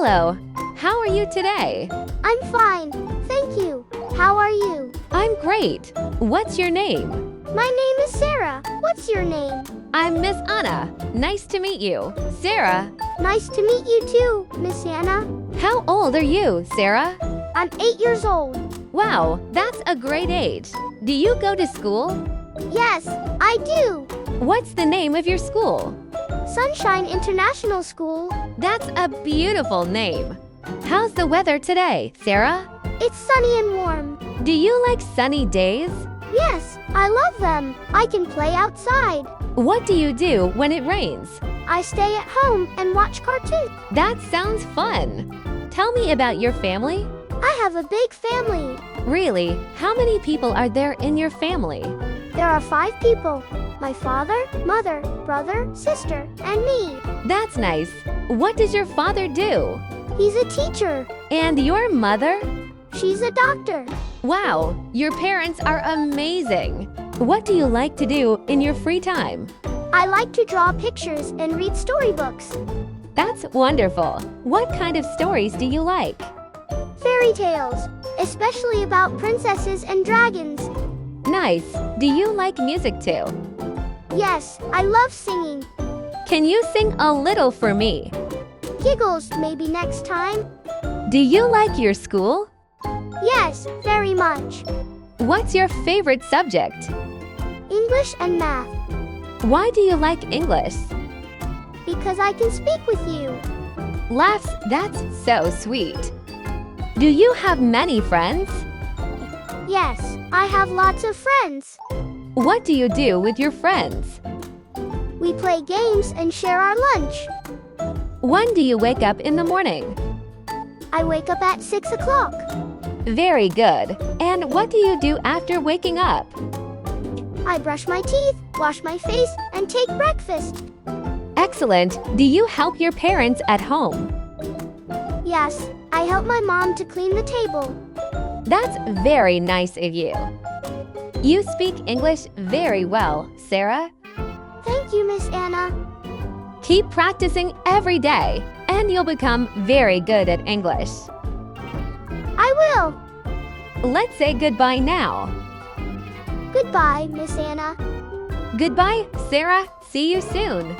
Hello. How are you today? I'm fine, thank you. How are you? I'm great. What's your name? My name is Sarah. What's your name? I'm Miss Anna. Nice to meet you. Sarah, Nice to meet you too, Miss Anna. how old are you, Sarah? I'm 8 years old. Wow, that's a great age. Do you go to school? Yes, I do. What's the name of your school? Sunshine International School. That's a beautiful name. How's the weather today, Sarah? It's sunny and warm. Do you like sunny days? Yes, I love them. I can play outside. What do you do when it rains? I stay at home and watch cartoons. That sounds fun. Tell me about your family. I have a big family. Really? How many people are there in your family? There are 5 people. My father, mother, brother, sister, and me. That's nice. What does your father do? He's a teacher. And your mother? She's a doctor. Wow, your parents are amazing. What do you like to do in your free time? I like to draw pictures and read storybooks. That's wonderful. What kind of stories do you like? Fairy tales, especially about princesses and dragons. Nice. Do you like music too? Yes, I love singing. Can you sing a little for me? Giggles, maybe next time. Do you like your school? Yes, very much. What's your favorite subject? English and math, Why do you like English? because I can speak with you. Laughs, that's so sweet. Do you have many friends? Yes, I have lots of friends. What do you do with your friends? We play games and share our lunch. When do you wake up in the morning? I wake up at 6 o'clock. Very good. And what do you do after waking up? I brush my teeth, wash my face, and take breakfast. Excellent. Do you help your parents at home? Yes, I help my mom to clean the table. That's very nice of you. You speak English very well, Sarah. Thank you, Miss Anna. Keep practicing every day, and you'll become very good at English. I will. Let's say goodbye now. Goodbye, Miss Anna. Goodbye, Sarah. See you soon.